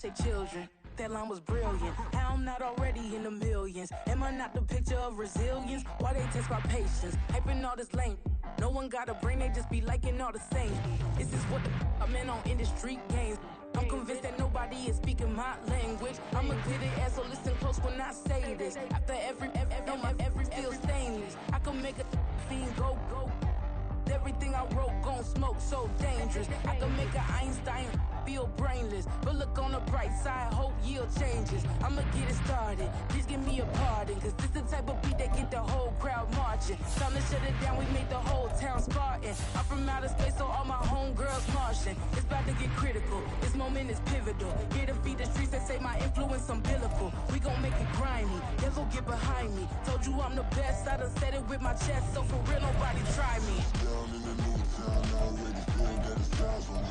Say children, that line was brilliant. How I'm not already in the millions. Am I not the picture of resilience? Why they test my patience? Hyping all this lame. No one got a brain, they just be liking all the same. This is what the I'm in on industry games. I'm convinced that nobody is speaking my language. I'm a good ass, so listen close when I say this. After every feel stainless. I can make a fiend go. Everything I wrote gon' smoke, so dangerous. I can make an Einstein feel brainless, but look on the bright side, hope yield changes. I'ma get it started, please give me a pardon, cause this the type of beat that get the whole crowd marching. Time to shut it down, we made the whole town Spartan. I'm from outer space, so all my homegirls Martian. It's about to get critical, this moment is pivotal. Here to feed the streets that say my influence umbilical. We gon' make it grimy, devil get behind me. Told you I'm the best, I done said it with my chest, so for real nobody try me. Down in the new town, I already feel that it's eyes on me.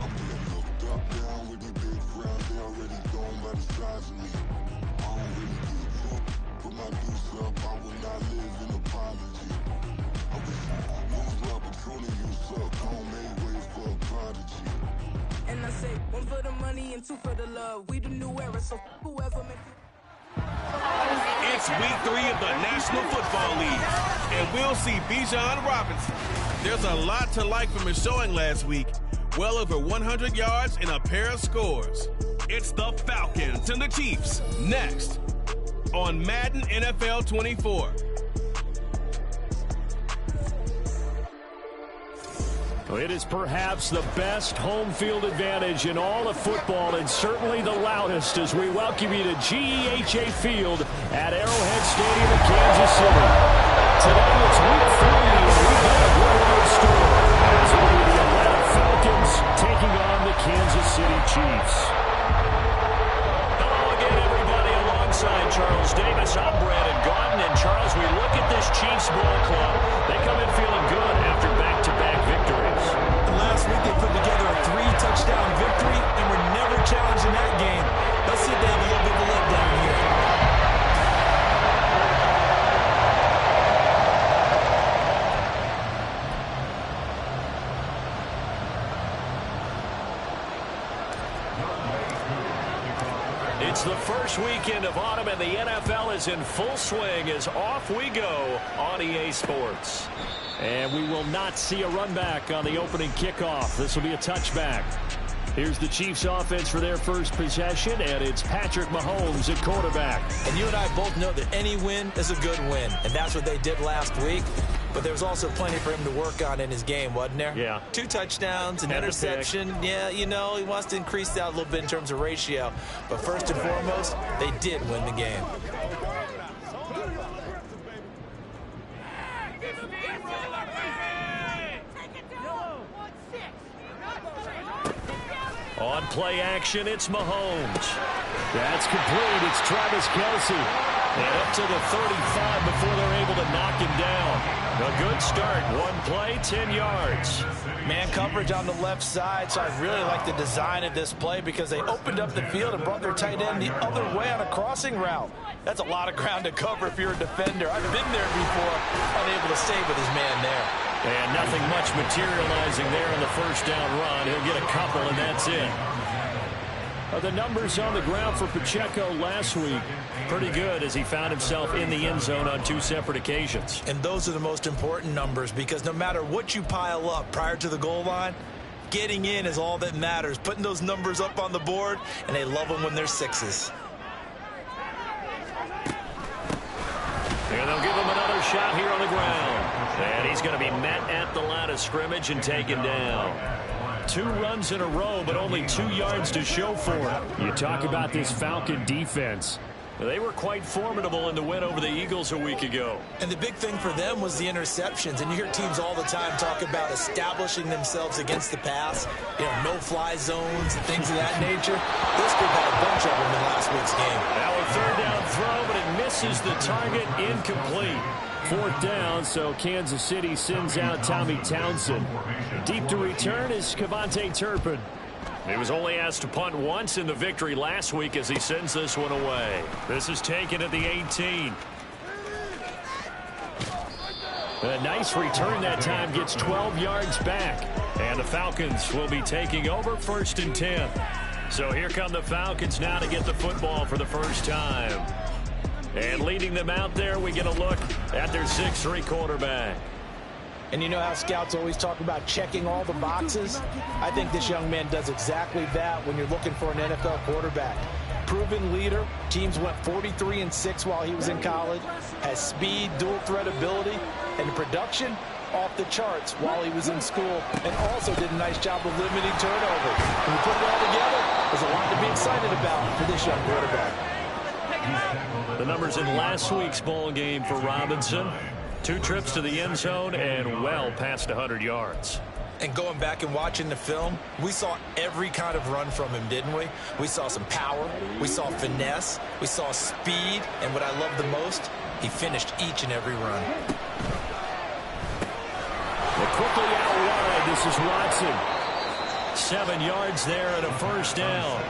I'm getting looked up, down with the big crowd, they already gone by the size of me. I don't really give a fuck, put my deuce up, I will not live in apology. I wish you lose opportunity, you suck, home made ways for a prodigy. And I say, one for the money and two for the love. We the new era, so whoever make it. It's week 3 of the National Football League, and we'll see Bijan Robinson. There's a lot to like from his showing last week. Well over 100 yards and a pair of scores. It's the Falcons and the Chiefs next on Madden NFL 24. It is perhaps the best home field advantage in all of football, and certainly the loudest, as we welcome you to GEHA Field at Arrowhead Stadium in Kansas City. Today it's week 3, and we've got a good story. It's going to be the Atlanta Falcons taking on the Kansas City Chiefs. Hello again, everybody. Alongside Charles Davis, I'm Brandon Gaudin. And Charles, we look at this Chiefs ball club. They come in feeling good after back-to-back victories. Last week they put together a 3-touchdown victory and were never challenged in that game. Let's see if they have a little bit of a letdown here. It's the first weekend of autumn, and the NFL is in full swing as off we go on EA Sports. And we will not see a run back on the opening kickoff. This will be a touchback. Here's the Chiefs offense for their first possession, and it's Patrick Mahomes at quarterback. And you and I both know that any win is a good win, and that's what they did last week. But there was also plenty for him to work on in his game, wasn't there? Yeah. 2 touchdowns, an interception. Yeah, you know, he wants to increase that a little bit in terms of ratio. But first and foremost, they did win the game. On play action, it's Mahomes. That's complete. It's Travis Kelce. And up to the 35 before they're able to knock him down. A good start. 1 play, 10 yards. Man coverage on the left side, so I really like the design of this play because they opened up the field and brought their tight end the other way on a crossing route. That's a lot of ground to cover if you're a defender. I've been there before, unable to save with his man there. And nothing much materializing there in the first down run. He'll get a couple, and that's it. The numbers on the ground for Pacheco last week, pretty good as he found himself in the end zone on 2 separate occasions. And those are the most important numbers because no matter what you pile up prior to the goal line, getting in is all that matters. Putting those numbers up on the board, and they love them when they're 6s. And they'll give him another shot here on the ground. And he's going to be met at the line of scrimmage and taken down. 2 runs in a row, but only 2 yards to show for it. You talk about this Falcon defense. They were quite formidable in the win over the Eagles a week ago. And the big thing for them was the interceptions. And you hear teams all the time talk about establishing themselves against the pass, you know, no-fly zones and things of that nature. This group had a bunch of them in last week's game. Now a 3rd down throw, but it misses the target, incomplete. 4th down, so Kansas City sends out Tommy Townsend. Deep to return is Kevontae Turpin. He was only asked to punt once in the victory last week as he sends this one away. This is taken at the 18. A nice return that time, gets 12 yards back. And the Falcons will be taking over 1st and 10. So here come the Falcons now to get the football for the first time. And leading them out there, we get a look at their 6'3" quarterback. And you know how scouts always talk about checking all the boxes? I think this young man does exactly that when you're looking for an NFL quarterback. Proven leader. Teams went 43-6 while he was in college. Has speed, dual threat ability, and production off the charts while he was in school. And also did a nice job of limiting turnovers. When you put it all together, there's a lot to be excited about for this young quarterback. The numbers in last week's bowl game for Robinson. 2 trips to the end zone and well past 100 yards. And going back and watching the film, we saw every kind of run from him, didn't we? We saw some power, we saw finesse, we saw speed, and what I love the most, he finished each and every run. Well, quickly out wide, this is Watson. 7 yards there and a first down.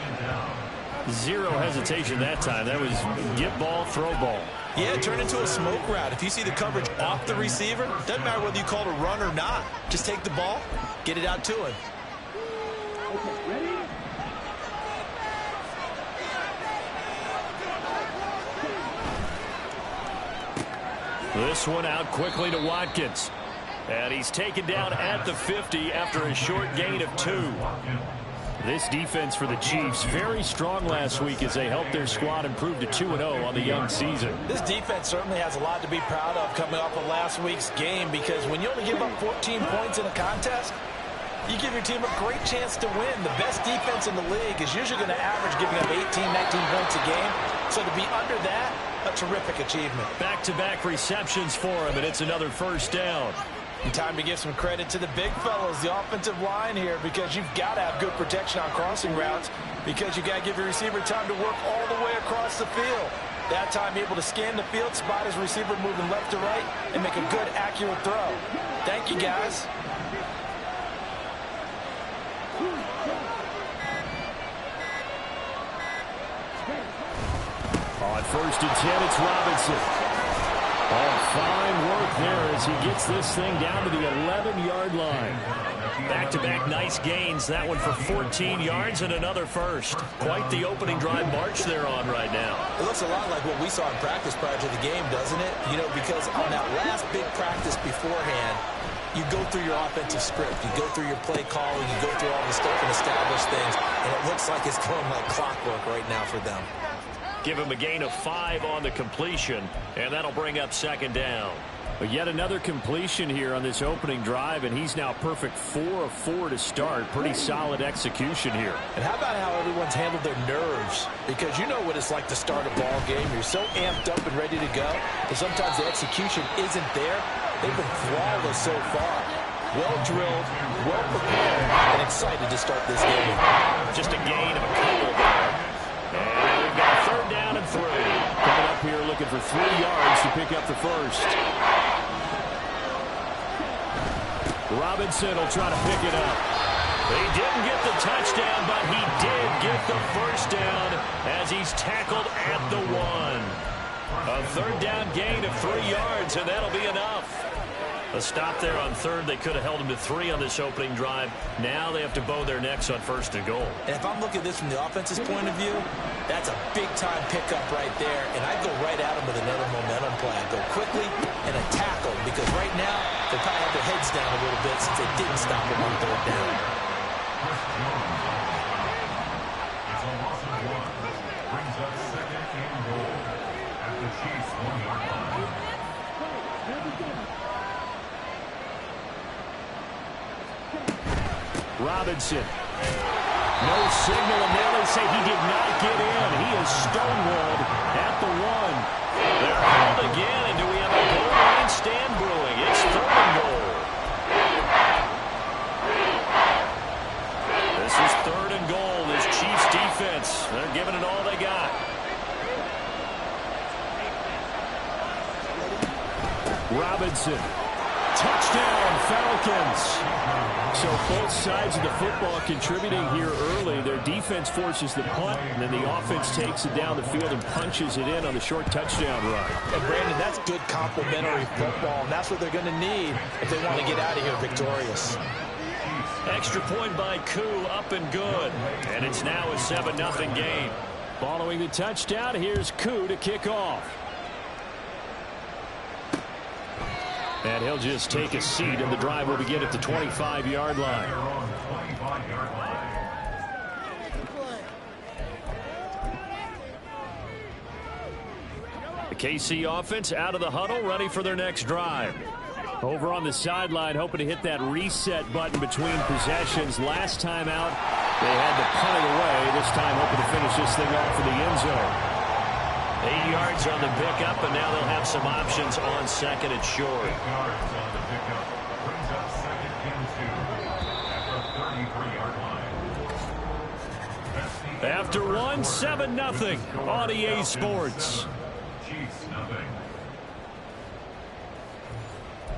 0 hesitation that time. That was get ball, throw ball. Yeah, it turned into a smoke route. If you see the coverage off the receiver, doesn't matter whether you call it a run or not. Just take the ball, get it out to him. This one out quickly to Watkins. And he's taken down at the 50 after a short gain of 2. This defense for the Chiefs, very strong last week as they helped their squad improve to 2-0 on the young season. This defense certainly has a lot to be proud of coming off of last week's game, because when you only give up 14 points in a contest, you give your team a great chance to win. The best defense in the league is usually going to average giving up 18, 19 points a game. So to be under that, a terrific achievement. Back-to-back receptions for him, and it's another first down. And time to give some credit to the big fellows, the offensive line here, because you've got to have good protection on crossing routes, because you got to give your receiver time to work all the way across the field. That time able to scan the field, spot his receiver moving left to right, and make a good, accurate throw. Thank you, guys. On 1st and 10, it's Robinson. Oh, fine work there as he gets this thing down to the 11-yard line. Back-to-back nice gains. That one for 14 yards and another first. Quite the opening drive march they're on right now. It looks a lot like what we saw in practice prior to the game, doesn't it? You know, because on that last big practice beforehand, you go through your offensive script. You go through your play calling. You go through all the stuff and establish things. And it looks like it's going like clockwork right now for them. Give him a gain of 5 on the completion, and that'll bring up 2nd down. But yet another completion here on this opening drive, and he's now perfect 4 of 4 to start. Pretty solid execution here. And how about how everyone's handled their nerves? Because you know what it's like to start a ball game. You're so amped up and ready to go, and sometimes the execution isn't there. They've been flawless so far. Well drilled, well prepared, and excited to start this game. Just a gain of a couple there. And we've got 3rd down and 3. Coming up here looking for 3 yards to pick up the first. Robinson will try to pick it up. He didn't get the touchdown, but he did get the first down as he's tackled at the 1. A 3rd down gain of 3 yards, and that'll be enough. A stop there on 3rd. They could have held him to 3 on this opening drive. Now they have to bow their necks on 1st and goal. And if I'm looking at this from the offense's point of view, that's a big-time pickup right there. And I'd go right at him with another momentum play. I'd go quickly and a tackle, because right now they probably have their heads down a little bit since they didn't stop him on 3rd down. Brings up 2nd and goal at the Chiefs 1-yard line. Robinson. No signal, and now they say he did not get in. He is stonewalled at the 1. They're held again, and do we have a goal line stand brewing? It's 3rd and goal. This is 3rd and goal. This Chiefs defense, they're giving it all they got. Robinson. Touchdown, Falcons. So both sides of the football contributing here early. Their defense forces the punt, and then the offense takes it down the field and punches it in on the short touchdown run. And Brandon, that's good complementary football, and that's what they're going to need if they want to get out of here victorious. Extra point by Koo, up and good. And it's now a 7-0 game. Following the touchdown, here's Koo to kick off. And he'll just take a seat, and the drive will begin at the 25-yard line. The KC offense out of the huddle, ready for their next drive. Over on the sideline, hoping to hit that reset button between possessions. Last time out, they had to punt it away. This time, hoping to finish this thing off in the end zone. 8 yards on the pickup, and now they'll have some options on second and short. 8 yards on the pickup. Brings up second and 2 at the 33-yard line. After one, 7-0 on EA Sports. Chiefs nothing.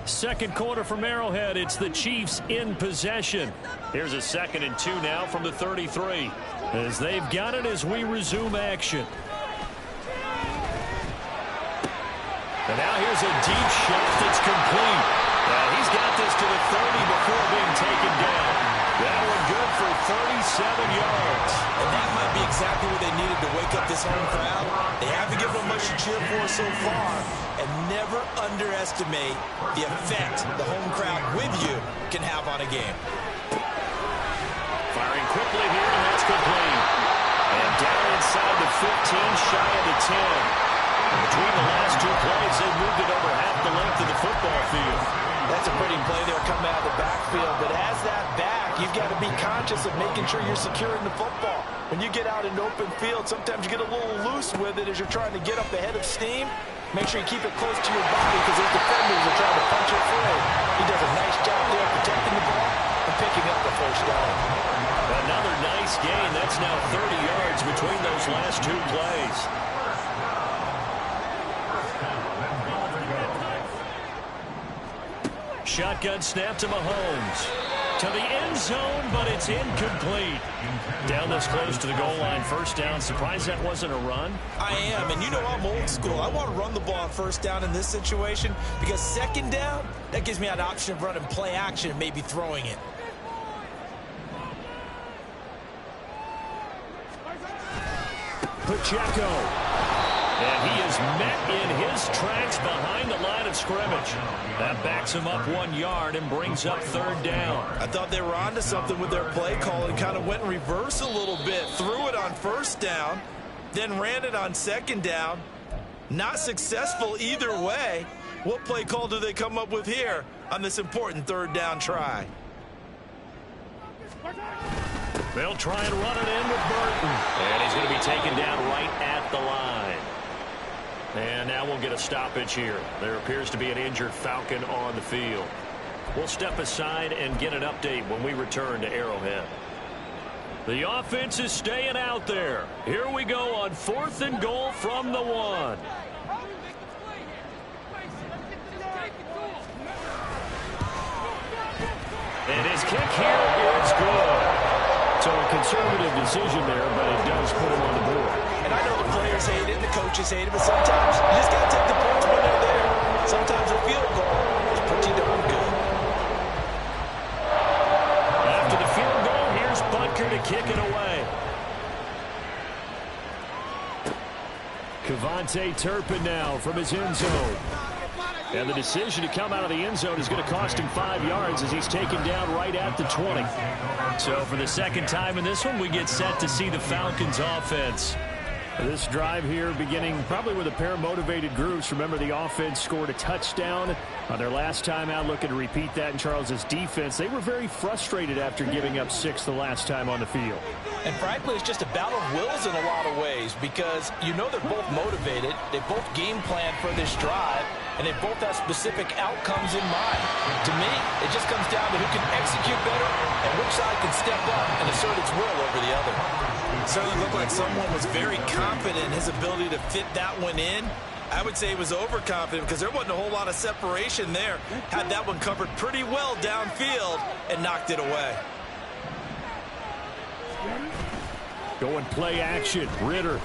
Second quarter from Arrowhead. It's the Chiefs in possession. Here's a 2nd and 2 now from the 33. As they've got it as we resume action. And now here's a deep shot that's complete. He's got this to the 30 before being taken down. That one good for 37 yards. And that might be exactly what they needed to wake up this home crowd. They haven't given them much to cheer for so far. And never underestimate the effect the home crowd with you can have on a game. Firing quickly here, and that's complete. And down inside the 15, shy of the 10. Between the last two plays, they've moved it over half the length of the football field. That's a pretty play there coming out of the backfield. But as that back, you've got to be conscious of making sure you're securing the football. When you get out in open field, sometimes you get a little loose with it as you're trying to get up ahead of steam. Make sure you keep it close to your body because those defenders are trying to punch it through. He does a nice job there protecting the ball and picking up the first down. Another nice gain. That's now 30 yards between those last two plays. Shotgun snap to Mahomes. To the end zone, but it's incomplete. Down this close to the goal line, first down. Surprised that wasn't a run? I am, and you know I'm old school. I want to run the ball on first down in this situation because second down, that gives me an option of running play action and maybe throwing it. Pacheco. And he is met in his tracks behind the line of scrimmage. That backs him up 1 yard and brings up third down. I thought they were onto something with their play call and kind of went in reverse a little bit. Threw it on first down, then ran it on second down. Not successful either way. What play call do they come up with here on this important third down try? They'll try and run it in with Burton. And he's going to be taken down right at the line. And now we'll get a stoppage here. There appears to be an injured Falcon on the field. We'll step aside and get an update when we return to Arrowhead. The offense is staying out there. Here we go on 4th and goal from the 1. And his kick here is good. So a conservative decision there, but it does put him on the board. And I know the players hate it and the coaches hate it, but sometimes you just got to take the points when they're there. Sometimes a field goal is pretty darn good. After the field goal, here's Butker to kick it away. Kevontae Turpin now from his end zone. And the decision to come out of the end zone is going to cost him 5 yards as he's taken down right at the 20. So for the second time in this one, we get set to see the Falcons offense. This drive here beginning probably with a pair of motivated groups. Remember, the offense scored a touchdown on their last time out, looking to repeat that in Charles's defense. They were very frustrated after giving up 6 the last time on the field. And frankly, it's just a battle of wills in a lot of ways because you know they're both motivated. They both game plan for this drive, and they both have specific outcomes in mind. To me, it just comes down to who can execute better and which side can step up and assert its will over the other. It certainly looked like someone was very confident in his ability to fit that one in. I would say he was overconfident because there wasn't a whole lot of separation there. Had that one covered pretty well downfield and knocked it away. Going play action. Ritter.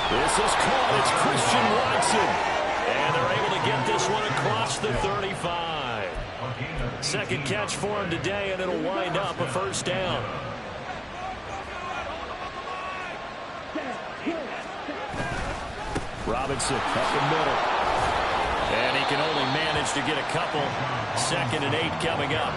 This is caught. It's Christian Watson. And they're able to get this one across the 35. Second catch for him today, and it'll wind up a first down. Robinson up the middle. And he can only manage to get a couple. 2nd and 8 coming up.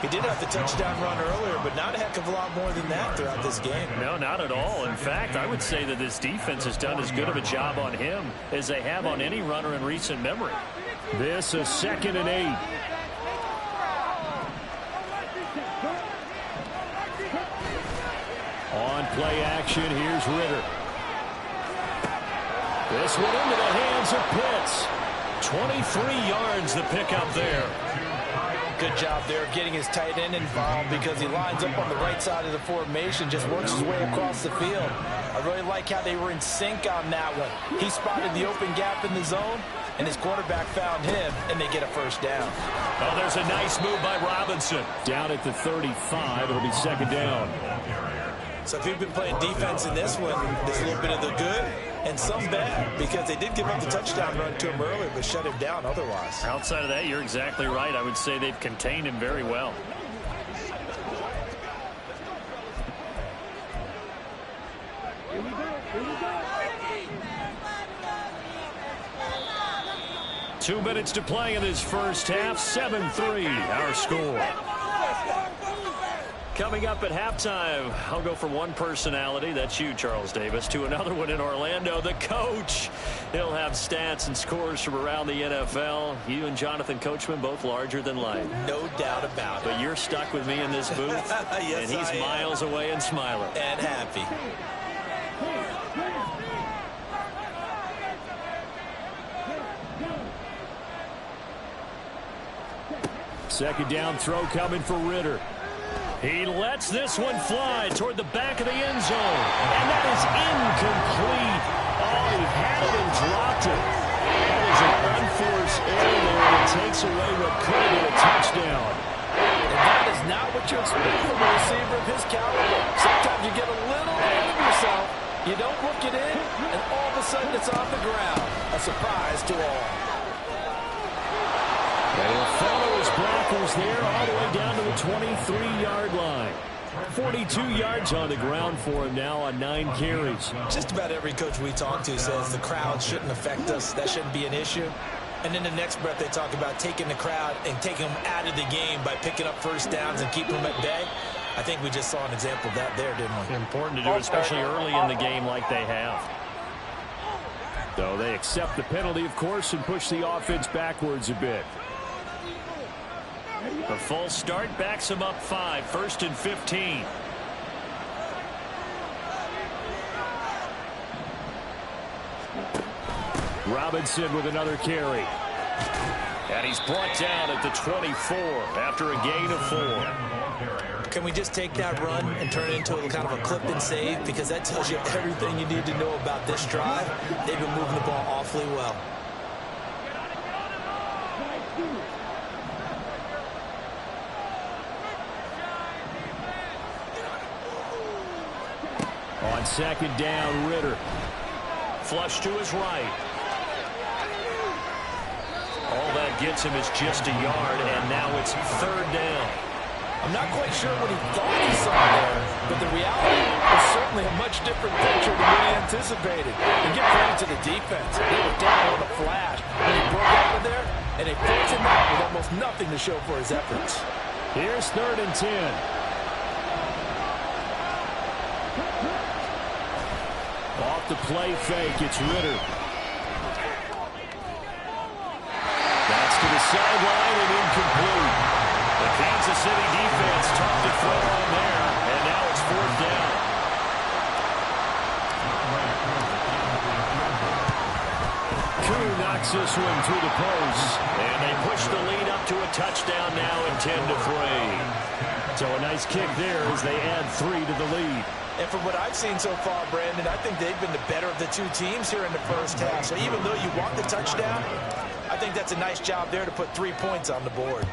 He did have the touchdown run earlier, but not a heck of a lot more than that throughout this game. No, not at all. In fact, I would say that this defense has done as good of a job on him as they have on any runner in recent memory. This is 2nd and 8. On play action, here's Ritter. This one into the hands of Pitts. 23 yards the pickup there. Good job there of getting his tight end involved because he lines up on the right side of the formation, just works his way across the field. I really like how they were in sync on that one. He spotted the open gap in the zone, and his quarterback found him, and they get a first down. Oh, there's a nice move by Robinson. Down at the 35, it'll be 2nd down. So if you've been playing defense in this one, there's a little bit of the good and some bad, because they did give up the touchdown run to him earlier, but shut him down otherwise. Outside of that, you're exactly right. I would say they've contained him very well. Two minutes to play in this first half. 7-3, our score. Coming up at halftime, I'll go from one personality, that's you, Charles Davis, to another one in Orlando, the coach. He'll have stats and scores from around the NFL. You and Jonathan Coachman, both larger than life. No doubt about it. But you're stuck with me in this booth, yes, and he's miles away and smiling. And happy. Second down throw coming for Ritter. He lets this one fly toward the back of the end zone. And that is incomplete. Oh, he had it and dropped it. That is an unforced error there. It takes away what could have been a touchdown. And that is not what you expect from a receiver of his caliber. Sometimes you get a little ahead of yourself. You don't look it in, and all of a sudden it's on the ground. A surprise to all. They'll follow his blockers there all the way down to the 23-yard line. 42 yards on the ground for him now on 9 carries. Just about every coach we talk to says the crowd shouldn't affect us. That shouldn't be an issue. And in the next breath, they talk about taking the crowd and taking them out of the game by picking up first downs and keeping them at bay. I think we just saw an example of that there, didn't we? Important to do, especially early in the game like they have. Though they accept the penalty, of course, and push the offense backwards a bit. The full start backs him up 5, 1st and 15. Robinson with another carry. And he's brought down at the 24 after a gain of 4. Can we just take that run and turn it into a kind of a clip and save? Because that tells you everything you need to know about this drive. They've been moving the ball awfully well. On second down, Ritter. Flush to his right. All that gets him is just a yard, and now it's 3rd down. I'm not quite sure what he thought he saw there, but the reality is certainly a much different picture than what he anticipated. And get credit to the defense. They were down on a flash when he broke out of there, and they forced him out with almost nothing to show for his efforts. Here's 3rd and 10. Off the play fake, it's Ritter. That's to the sideline and incomplete. The Kansas City defense tough to throw on there, and now it's 4th down. Koo knocks this one through the post, and they push the lead up to a touchdown now at 10-3. So a nice kick there as they add 3 to the lead. And from what I've seen so far, Brandon, I think they've been the better of the two teams here in the first half. So even though you want the touchdown, I think that's a nice job there to put 3 points on the board.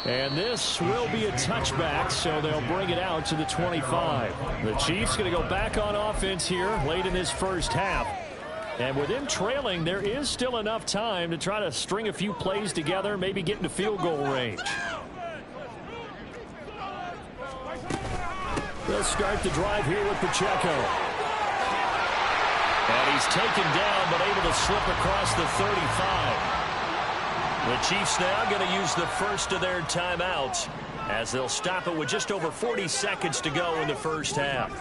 And this will be a touchback, so they'll bring it out to the 25. The Chiefs going to go back on offense here late in this first half. And with him trailing, there is still enough time to try to string a few plays together, maybe get into field goal range. They'll start the drive here with Pacheco. And he's taken down, but able to slip across the 35. The Chiefs now going to use the first of their timeouts as they'll stop it with just over 40 seconds to go in the first half.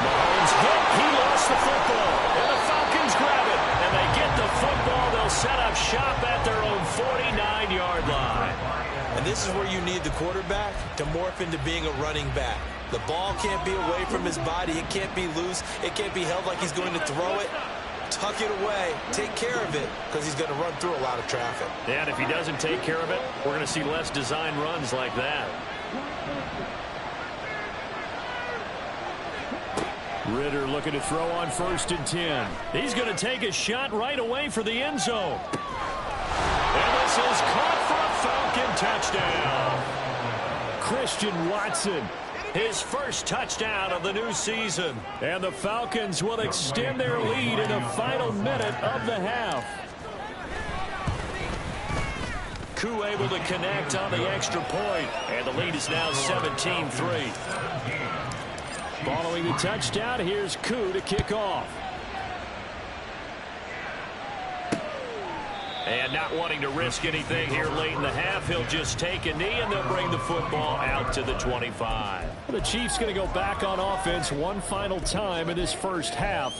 Mahomes hit. He lost the football. And the Falcons grab it. And they get the football. They'll set up shop at their own 49-yard line. And this is where you need the quarterback to morph into being a running back. The ball can't be away from his body. It can't be loose. It can't be held like he's going to throw it. Tuck it away, take care of it, because he's going to run through a lot of traffic. Yeah, and if he doesn't take care of it, we're going to see less design runs like that. Ritter looking to throw on 1st and 10. He's going to take a shot right away for the end zone. And this is caught for a Falcon touchdown. Christian Watson. His first touchdown of the new season. And the Falcons will extend their lead in the final minute of the half. Koo able to connect on the extra point. And the lead is now 17-3. Following the touchdown, here's Koo to kick off. And not wanting to risk anything here late in the half, he'll just take a knee and they'll bring the football out to the 25. The Chiefs going to go back on offense one final time in this first half.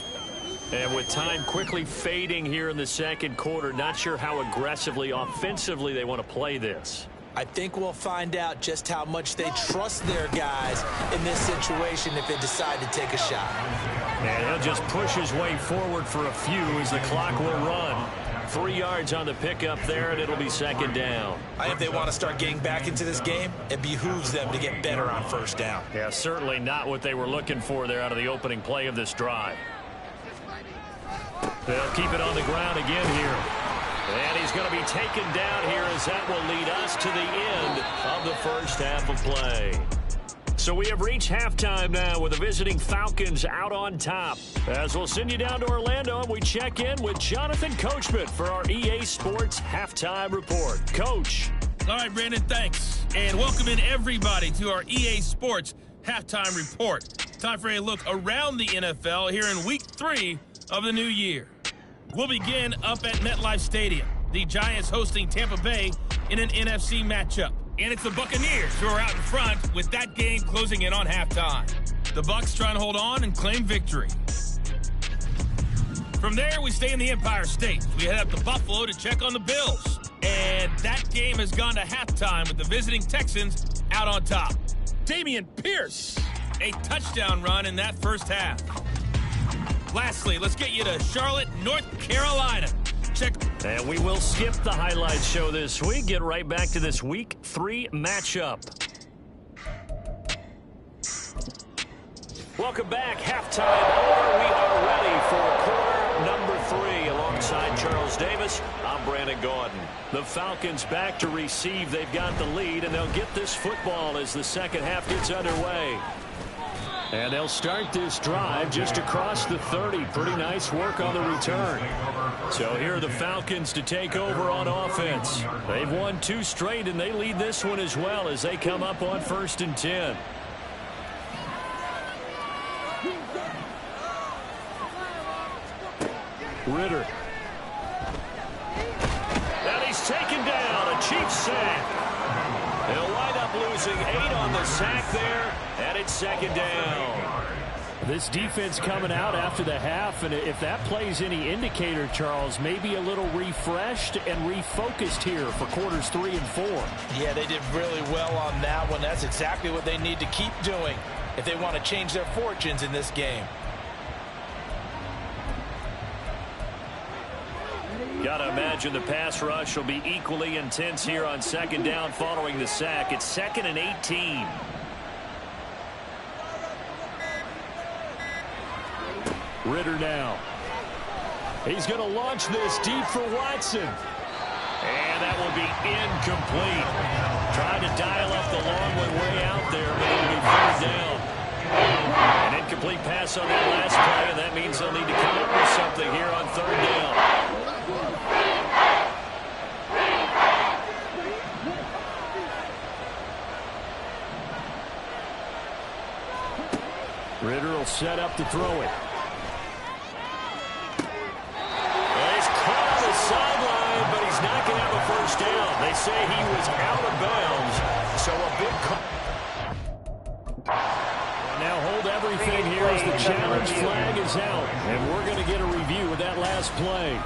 And with time quickly fading here in the second quarter, not sure how aggressively, offensively they want to play this. I think we'll find out just how much they trust their guys in this situation if they decide to take a shot. And he'll just push his way forward for a few as the clock will run. 3 yards on the pickup there, and it'll be 2nd down. If they want to start getting back into this game, it behooves them to get better on 1st down. Yeah, certainly not what they were looking for there out of the opening play of this drive. They'll keep it on the ground again here. And he's going to be taken down here as that will lead us to the end of the first half of play. So we have reached halftime now with the visiting Falcons out on top. As we'll send you down to Orlando and we check in with Jonathan Coachman for our EA Sports Halftime Report. Coach. All right, Brandon, thanks. And welcome in everybody to our EA Sports Halftime Report. Time for a look around the NFL here in Week 3 of the new year. We'll begin up at MetLife Stadium. The Giants hosting Tampa Bay in an NFC matchup. And it's the Buccaneers who are out in front with that game closing in on halftime. The Bucs trying to hold on and claim victory. From there, we stay in the Empire State. We head up to Buffalo to check on the Bills. And that game has gone to halftime with the visiting Texans out on top. Dameon Pierce, a touchdown run in that first half. Lastly, let's get you to Charlotte, North Carolina. Check. And we will skip the highlights show this week. Get right back to this Week 3 matchup. Welcome back. Halftime over. We are ready for quarter number 3. Alongside Charles Davis, I'm Brandon Gaudin. The Falcons back to receive. They've got the lead, and they'll get this football as the second half gets underway. And they'll start this drive just across the 30. Pretty nice work on the return. So here are the Falcons to take over on offense. They've won 2 straight, and they lead this one as well as they come up on 1st and 10. Ritter. And he's taken down. A Chiefs sack. They'll wind up losing 8 on the sack there, and it's 2nd down. This defense coming out after the half, and if that plays any indicator, Charles, maybe a little refreshed and refocused here for quarters 3 and 4. Yeah, they did really well on that one. That's exactly what they need to keep doing if they want to change their fortunes in this game. Got to imagine the pass rush will be equally intense here on 2nd down following the sack. It's 2nd and 18. Ritter now. He's going to launch this deep for Watson. And that will be incomplete. Trying to dial up the long one way out there, but it'll be 3rd down. An incomplete pass on that last play, and that means they'll need to come up with something here on third down. Ritter will set up to throw it. He's caught on the sideline, but he's not going to have a first down. They say he was out of bounds, so a big call. Now hold everything here as the challenge flag is out, and we're going to get a review of that last play.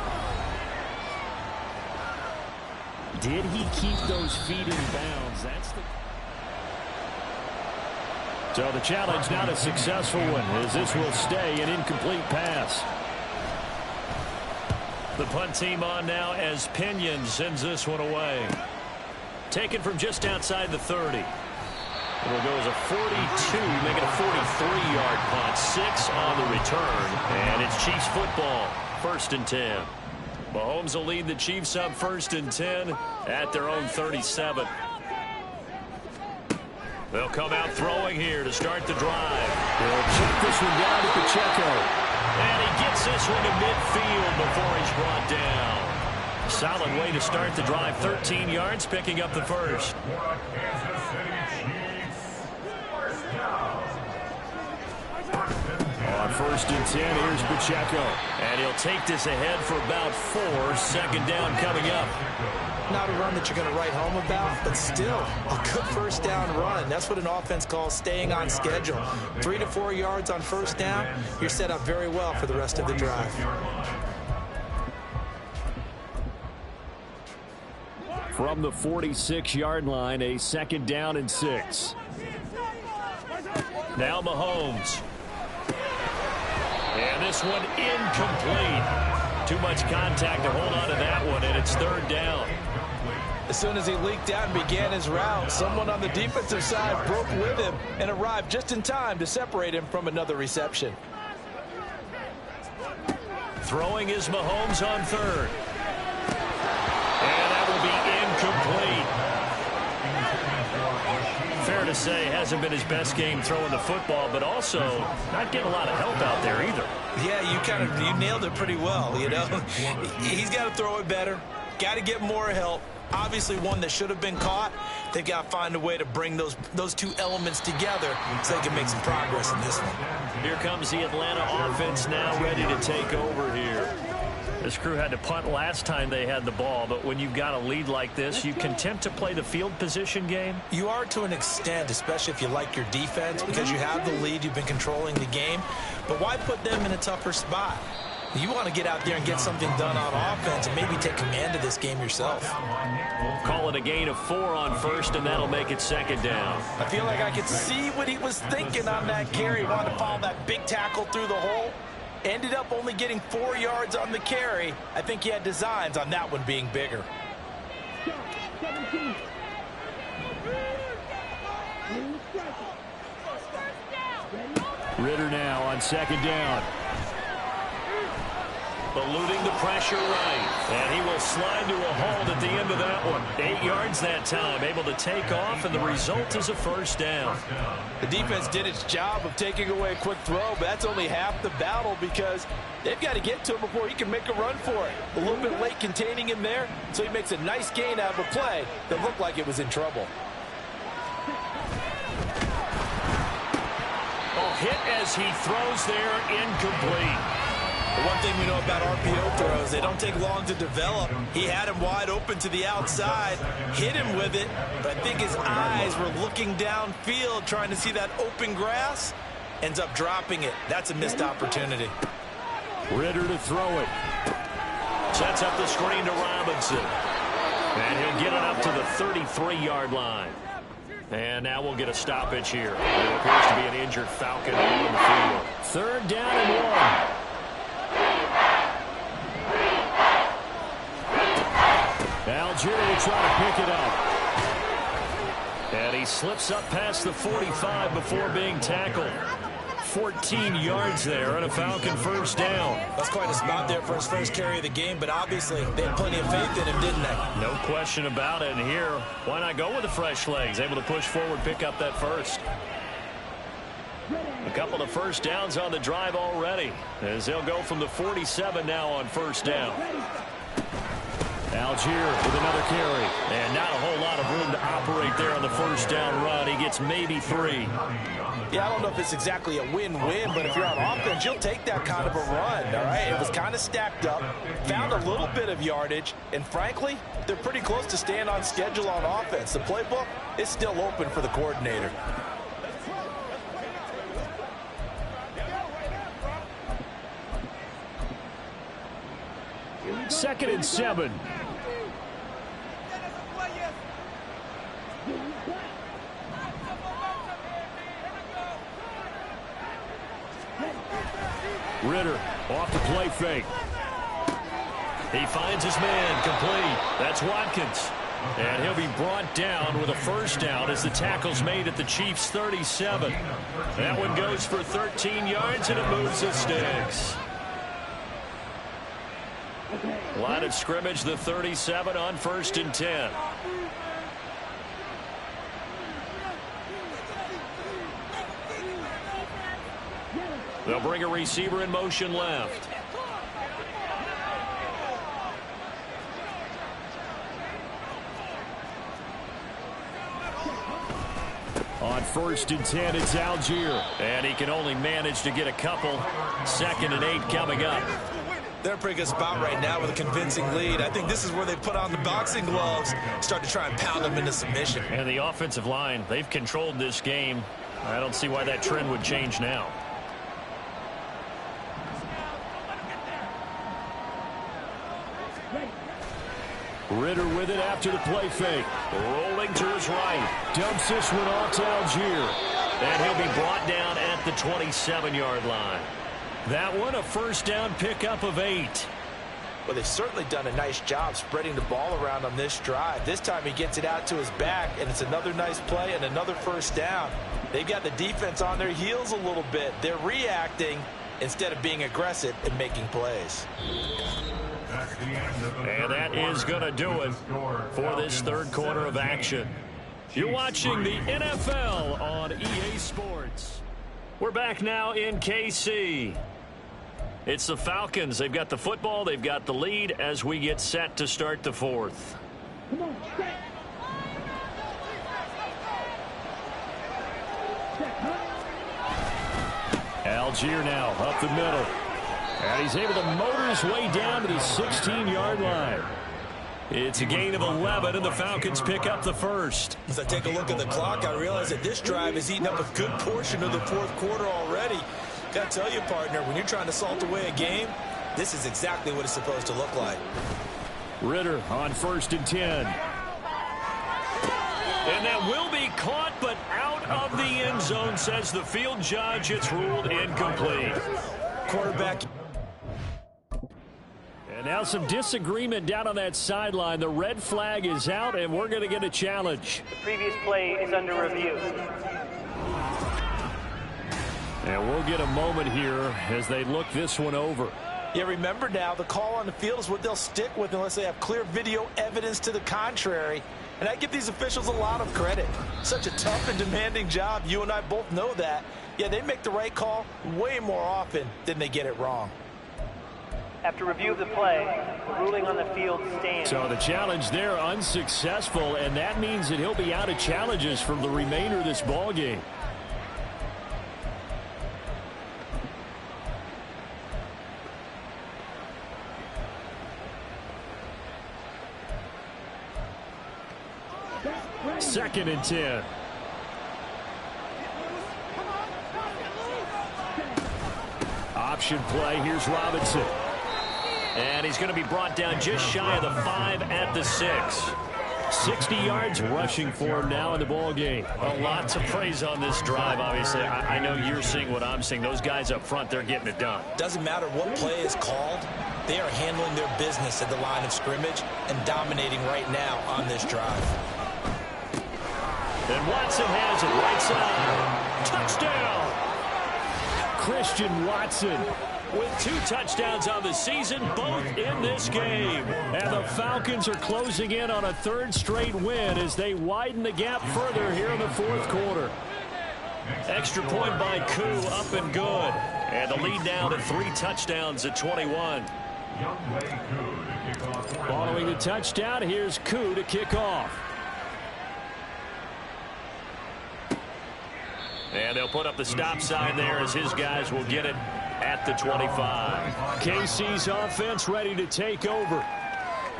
Did he keep those feet in bounds? That's the... So the challenge not a successful one, as this will stay an incomplete pass. The punt team on now as Pinion sends this one away. Taken from just outside the 30. It'll go as a 42, making a 43-yard punt. 6 on the return, and it's Chiefs football. 1st and 10. Mahomes will lead the Chiefs up 1st and 10 at their own 37. They'll come out throwing here to start the drive. They'll check this one down to Pacheco. And he gets this one to midfield before he's brought down. Solid way to start the drive. 13 yards, picking up the first. On 1st and 10, here's Pacheco. And he'll take this ahead for about 4. 2nd down coming up. Not a run that you're going to write home about, but still a good first down run. That's what an offense calls staying on schedule. 3 to 4 yards on first down, you're set up very well for the rest of the drive. From the 46-yard line, a 2nd down and 6. Now Mahomes. And this one incomplete. Too much contact to hold on to that one, and it's 3rd down. As soon as he leaked out and began his route, someone on the defensive side broke with him and arrived just in time to separate him from another reception. Throwing is Mahomes on 3rd. And that will be incomplete. Fair to say, hasn't been his best game throwing the football, but also not getting a lot of help out there either. Yeah, you nailed it pretty well, you know. He's got to throw it better, got to get more help. Obviously one that should have been caught. They've got to find a way to bring those two elements together so they can make some progress in this one. Here comes the Atlanta offense now ready to take over here. This crew had to punt last time they had the ball, but when you've got a lead like this, you content to play the field position game? You are to an extent, especially if you like your defense, because you have the lead, you've been controlling the game. But why put them in a tougher spot? You want to get out there and get something done on offense and maybe take command of this game yourself. Call it a gain of 4 on 1st, and that'll make it 2nd down. I feel like I could see what he was thinking on that carry. He wanted to follow that big tackle through the hole. Ended up only getting 4 yards on the carry. I think he had designs on that one being bigger. Ritter now on 2nd down. Eluding the pressure right. And he will slide to a halt at the end of that one. 8 yards that time. Able to take off, and the result is a 1st down. The defense did its job of taking away a quick throw, but that's only half the battle because they've got to get to him before he can make a run for it. A little bit late containing him there, so he makes a nice gain out of a play that looked like it was in trouble. Hit as he throws there, incomplete. One thing we know about RPO throws, they don't take long to develop. He had him wide open to the outside, hit him with it, but I think his eyes were looking downfield trying to see that open grass. Ends up dropping it. That's a missed opportunity. Ritter to throw it. Sets up the screen to Robinson. And he'll get it up to the 33-yard line. And now we'll get a stoppage here. There appears to be an injured Falcon on the field. 3rd down and 1. Algier will try to pick it up. And he slips up past the 45 before being tackled. 14 yards there and a Falcon 1st down. That's quite a spot there for his first carry of the game, but obviously they had plenty of faith in him, didn't they? No question about it. And here, why not go with the fresh legs? Able to push forward, pick up that first. A couple of first downs on the drive already, as they'll go from the 47 now on first down. Algier with another carry, and not a whole lot of room to operate there on the first down run. He gets maybe 3. Yeah, I don't know if it's exactly a win-win, but if you're on offense, you'll take that kind of a run, all right? It was kind of stacked up, found a little bit of yardage, and frankly, they're pretty close to staying on schedule on offense. The playbook is still open for the coordinator. Second and 7. Ritter off the play fake. He finds his man complete. That's Watkins. And he'll be brought down with a first down as the tackle's made at the Chiefs' 37. That one goes for 13 yards, and it moves the sticks. Line of scrimmage, the 37 on 1st and 10. They'll bring a receiver in motion left. On 1st and 10, it's Algier. And he can only manage to get a couple. 2nd and 8 coming up. They're in a pretty good spot right now with a convincing lead. I think this is where they put on the boxing gloves, start to try and pound them into submission. And the offensive line, they've controlled this game. I don't see why that trend would change now. Ritter with it after the play fake. Rolling to his right. Dumps this one off to Algier. And he'll be brought down at the 27-yard line. That one a first down pickup of 8. Well, they've certainly done a nice job spreading the ball around on this drive. This time he gets it out to his back, and it's another nice play and another first down. They've got the defense on their heels a little bit. They're reacting instead of being aggressive and making plays. And that is going to do it for this third quarter of action. You're watching the NFL on EA Sports. We're back now in KC. It's the Falcons. They've got the football. They've got the lead as we get set to start the fourth. Algier now up the middle. And he's able to motor his way down to the 16-yard line. It's a gain of 11, and the Falcons pick up the first. As I take a look at the clock, I realize that this drive has eaten up a good portion of the fourth quarter already. Got to tell you, partner, when you're trying to salt away a game, this is exactly what it's supposed to look like. Ritter on 1st and 10. And that will be caught, but out of the end zone, says the field judge. It's ruled incomplete. Quarterback. And now some disagreement down on that sideline. The red flag is out, and we're going to get a challenge. The previous play is under review. And we'll get a moment here as they look this one over. Yeah, remember now, the call on the field is what they'll stick with unless they have clear video evidence to the contrary. And I give these officials a lot of credit. Such a tough and demanding job. You and I both know that. Yeah, they make the right call way more often than they get it wrong. After review of the play, the ruling on the field stands. So the challenge there unsuccessful, and that means that he'll be out of challenges for the remainder of this ball game. Second and 10. Option play. Here's Robinson. And he's going to be brought down just shy of the 5 at the 6. 60 yards rushing for him now in the ball game. A lot to praise on this drive, obviously. I know you're seeing what I'm seeing. Those guys up front, they're getting it done. Doesn't matter what play is called. They are handling their business at the line of scrimmage and dominating right now on this drive. And Watson has it right side. Touchdown! Christian Watson with 2 touchdowns on the season, both in this game. And the Falcons are closing in on a 3rd straight win as they widen the gap further here in the 4th quarter. Extra point by Koo, up and good. And the lead now to 3 touchdowns at 21. Following the touchdown, here's Koo to kick off. And they'll put up the stop sign there as his guys will get it at the 25. KC's offense ready to take over.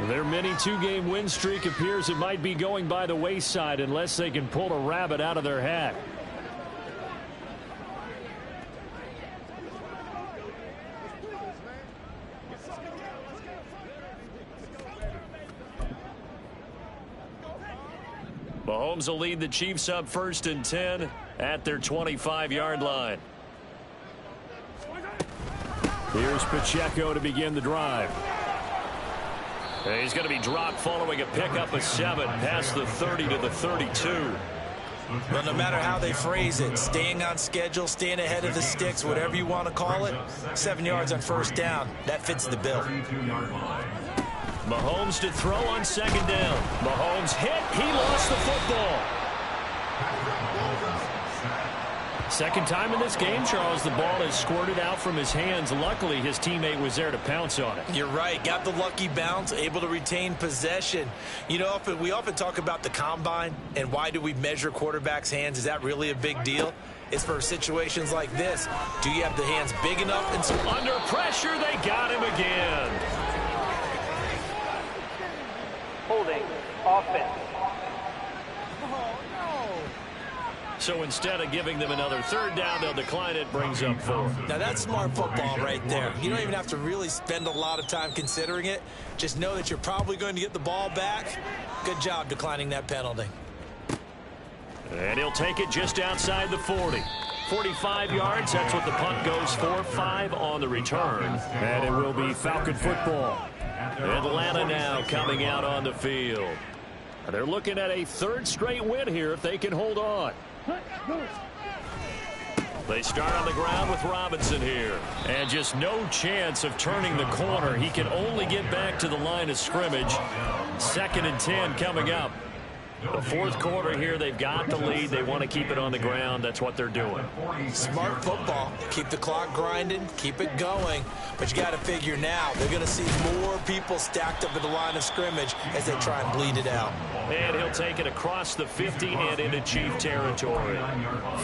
Their mini 2-game win streak appears it might be going by the wayside unless they can pull a rabbit out of their hat. Mahomes will lead the Chiefs up 1st and 10 at their 25-yard line. Here's Pacheco to begin the drive. And he's going to be dropped following a pickup of 7 past the 30 to the 32. Well, no matter how they phrase it, staying on schedule, staying ahead of the sticks, whatever you want to call it, 7 yards on 1st down, that fits the bill. Mahomes to throw on 2nd down. Mahomes hit. He lost the football. Second time in this game, Charles, the ball has squirted out from his hands. Luckily, his teammate was there to pounce on it. You're right. Got the lucky bounce, able to retain possession. You know, we often talk about the combine and why do we measure quarterbacks' hands. Is that really a big deal? It's for situations like this. Do you have the hands big enough? And so under pressure, they got him again. Holding, offense. So instead of giving them another 3rd down, they'll decline it, brings up 4. Now that's smart football right there. You don't even have to really spend a lot of time considering it. Just know that you're probably going to get the ball back. Good job declining that penalty. And he'll take it just outside the 40. 45 yards, that's what the punt goes for. 5 on the return. And it will be Falcon football. Atlanta now coming out on the field. They're looking at a 3rd straight win here if they can hold on. They start on the ground with Robinson here. And just no chance of turning the corner. He can only get back to the line of scrimmage. 2nd and 10 coming up. The 4th quarter here, they've got the lead. They want to keep it on the ground. That's what they're doing. Smart football. Keep the clock grinding. Keep it going. But you got to figure now, they're going to see more people stacked up at the line of scrimmage as they try and bleed it out. And he'll take it across the 50 and into Chief territory.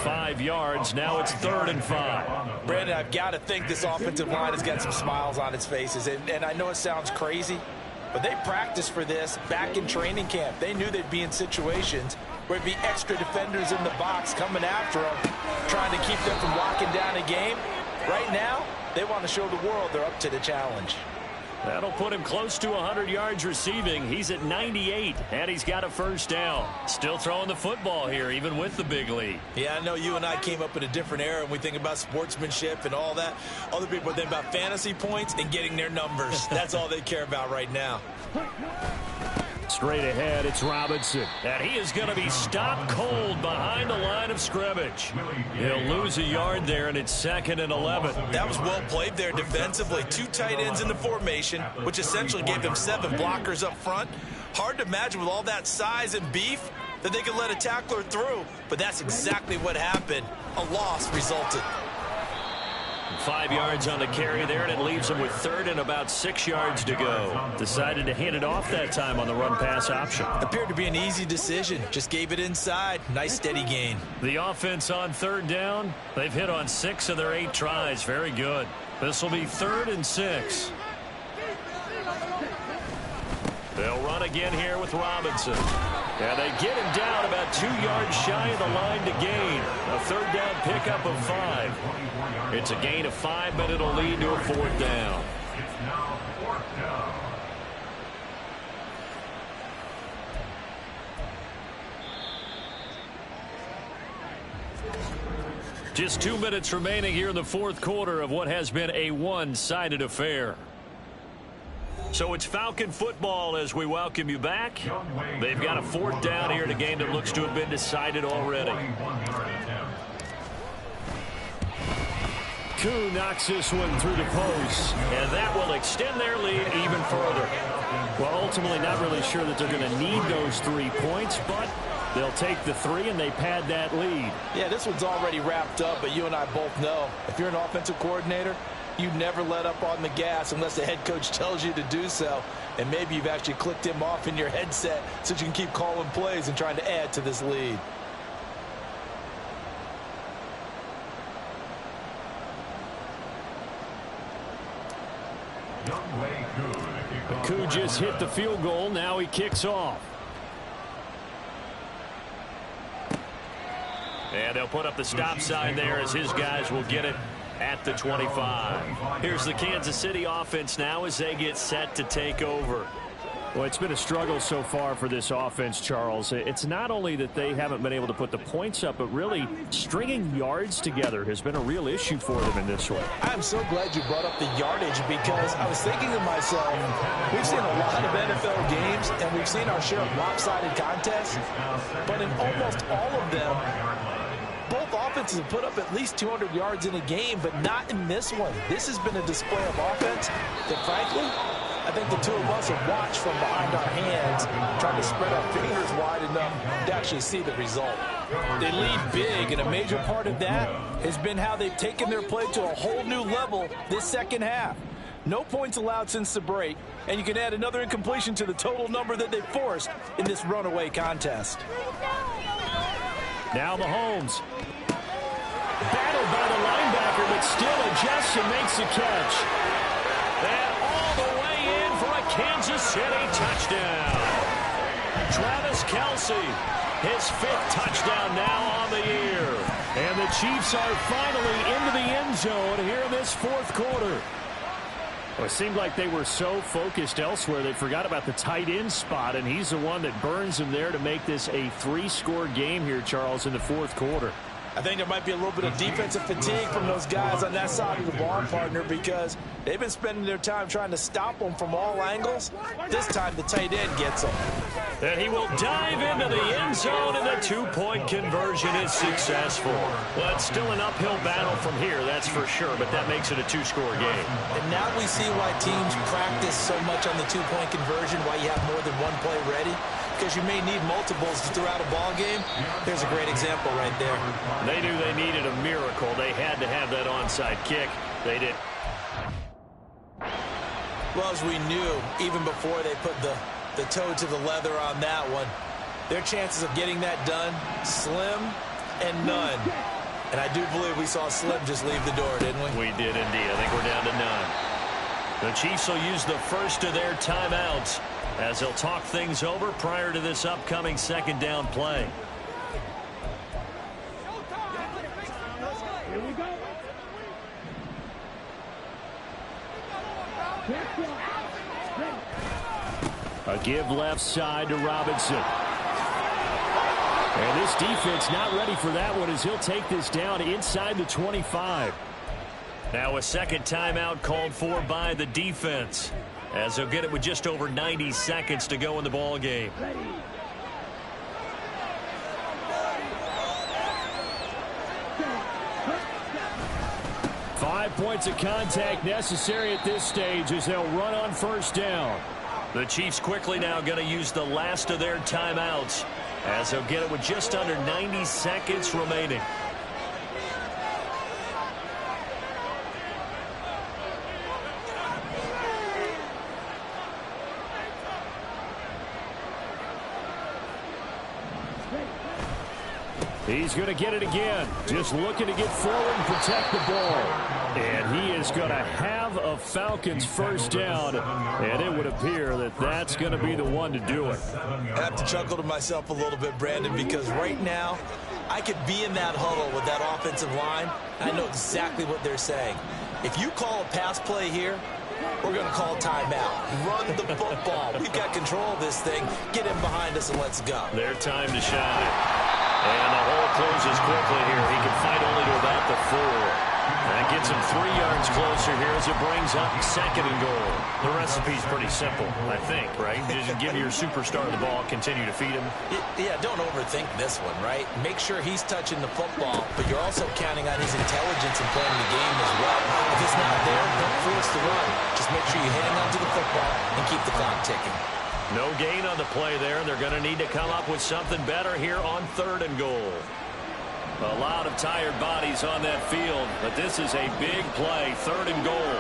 5 yards. Now it's 3rd and 5. Brandon, I've got to think this offensive line has got some smiles on its faces. And I know it sounds crazy, but they practiced for this back in training camp. They knew they'd be in situations where it'd be extra defenders in the box coming after them, trying to keep them from locking down a game. Right now, they want to show the world they're up to the challenge. That'll put him close to 100 yards receiving. He's at 98, and he's got a 1st down. Still throwing the football here, even with the big lead. Yeah, I know you and I came up in a different era, and we think about sportsmanship and all that. Other people think about fantasy points and getting their numbers. That's all they care about right now. Straight ahead, it's Robinson. And he is going to be stopped cold behind the line of scrimmage. He'll lose a yard there, and it's 2nd and 11. That was well played there defensively. 2 tight ends in the formation, which essentially gave them 7 blockers up front. Hard to imagine with all that size and beef that they could let a tackler through. But that's exactly what happened. A loss resulted. 5 yards on the carry there, and it leaves them with 3rd and about 6 yards to go. Decided to hand it off that time on the run-pass option. Appeared to be an easy decision. Just gave it inside. Nice steady gain. The offense on 3rd down. They've hit on 6 of their 8 tries. Very good. This will be 3rd and 6. They'll run again here with Robinson. And they get him down about 2 yards shy of the line to gain. A 3rd down pickup of 5. It's a gain of 5, but it'll lead to a 4th down. It's now 4th down. Just 2 minutes remaining here in the 4th quarter of what has been a one-sided affair. So it's Falcon football as we welcome you back. They've got a 4th down here in a game that looks to have been decided already. Koo knocks this one through the post, and that will extend their lead even further. Well, ultimately not really sure that they're going to need those 3 points, but They'll take the 3, and they pad that lead. Yeah, this one's already wrapped up, but you and I both know if you're an offensive coordinator, you never let up on the gas unless the head coach tells you to do so. And maybe you've actually clicked him off in your headset so you can keep calling plays and trying to add to this lead. Koo just hit the field goal. Now he kicks off. And they'll put up the stop sign there as his guys will get it at the 25. Here's the Kansas City offense now as they get set to take over. Well, it's been a struggle so far for this offense, Charles. It's not only that they haven't been able to put the points up, but really stringing yards together has been a real issue for them in this one. I'm so glad you brought up the yardage because I was thinking to myself, we've seen a lot of NFL games and we've seen our share of lopsided contests, but in almost all of them, both offenses have put up at least 200 yards in a game, but not in this one. This has been a display of offense that, frankly, I think the two of us have watched from behind our hands, trying to spread our fingers wide enough to actually see the result. They lead big, and a major part of that has been how they've taken their play to a whole new level this second half. No points allowed since the break, and you can add another incompletion to the total number that they forced in this runaway contest. Now Mahomes. Battled by the linebacker, but still adjusts and makes the catch. And all the way in for a Kansas City touchdown. Travis Kelce, his 5th touchdown now on the year. And the Chiefs are finally into the end zone here in this 4th quarter. Well, it seemed like they were so focused elsewhere they forgot about the tight end spot, and he's the one that burns them there to make this a 3-score game here, Charles, in the 4th quarter. I think there might be a little bit of defensive fatigue from those guys on that side of the ball, partner, because they've been spending their time trying to stop them from all angles. This time the tight end gets them. And he will dive into the end zone, and the 2-point conversion is successful. Well, it's still an uphill battle from here, that's for sure, but that makes it a 2-score game. And now we see why teams practice so much on the 2-point conversion, why you have more than one play ready, because you may need multiples throughout a ball game. There's a great example right there. They knew they needed a miracle. They had to have that onside kick. They did. Well, as we knew, even before they put the toe to the leather on that one, their chances of getting that done, slim and none. And I do believe we saw Slim just leave the door, didn't we? We did indeed. I think we're down to none. The Chiefs will use the first of their timeouts as they'll talk things over prior to this upcoming 2nd down play. A give left side to Robinson. And this defense not ready for that one as he'll take this down inside the 25. Now a 2nd timeout called for by the defense as they'll get it with just over 90 seconds to go in the ball game. Five points of contact necessary at this stage as they'll run on 1st down. The Chiefs quickly now going to use the last of their timeouts as they'll get it with just under 90 seconds remaining. He's going to get it again. Just looking to get forward and protect the ball. And he is going to have a Falcons 1st down. And it would appear that that's going to be the one to do it. I have to chuckle to myself a little bit, Brandon, because right now I could be in that huddle with that offensive line. I know exactly what they're saying. If you call a pass play here, we're going to call timeout. Run the football. We've got control of this thing. Get in behind us and let's go. Their time to shine. And the hole closes quickly here. He can fight only to about the 4. That gets him 3 yards closer here as it brings up 2nd and goal. The recipe's pretty simple, I think, right? Just give your superstar the ball, continue to feed him. Yeah, don't overthink this one, right? Make sure he's touching the football, but you're also counting on his intelligence in playing the game as well. If it's not there, don't force the run. Just make sure you hang on to the football and keep the clock ticking. No gain on the play there, and they're going to need to come up with something better here on 3rd and goal. A lot of tired bodies on that field, but this is a big play, 3rd and goal.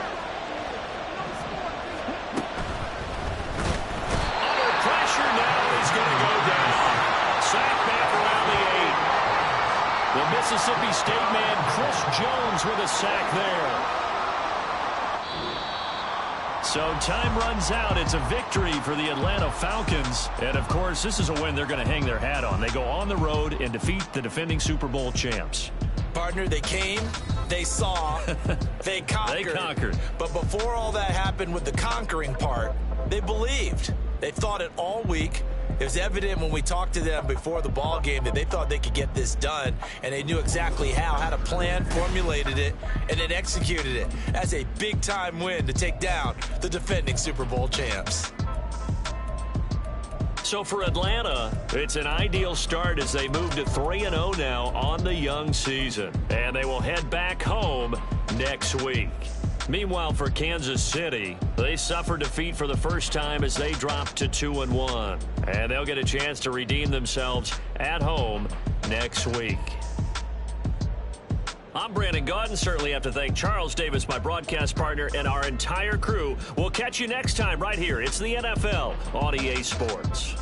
Under pressure now, he's going to go down. Sack back around the 8. The Mississippi State man, Chris Jones, with a sack there. So time runs out. It's a victory for the Atlanta Falcons. And, of course, this is a win they're going to hang their hat on. They go on the road and defeat the defending Super Bowl champs. Partner, they came, they saw, they conquered. They conquered. But before all that happened with the conquering part, they believed. They thought it all week. It was evident when we talked to them before the ball game that they thought they could get this done, and they knew exactly how, had a plan, formulated it, and then executed it. That's a big-time win to take down the defending Super Bowl champs. So for Atlanta, it's an ideal start as they move to 3-0 now on the young season, and they will head back home next week. Meanwhile, for Kansas City, they suffer defeat for the first time as they drop to 2-1. And they'll get a chance to redeem themselves at home next week. I'm Brandon Gaudin. Certainly have to thank Charles Davis, my broadcast partner, and our entire crew. We'll catch you next time right here. It's the NFL on EA Sports.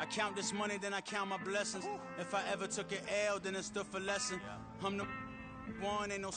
I count this money, then I count my blessings. If I ever took an L, then it stood for lesson. I'm the one, ain't no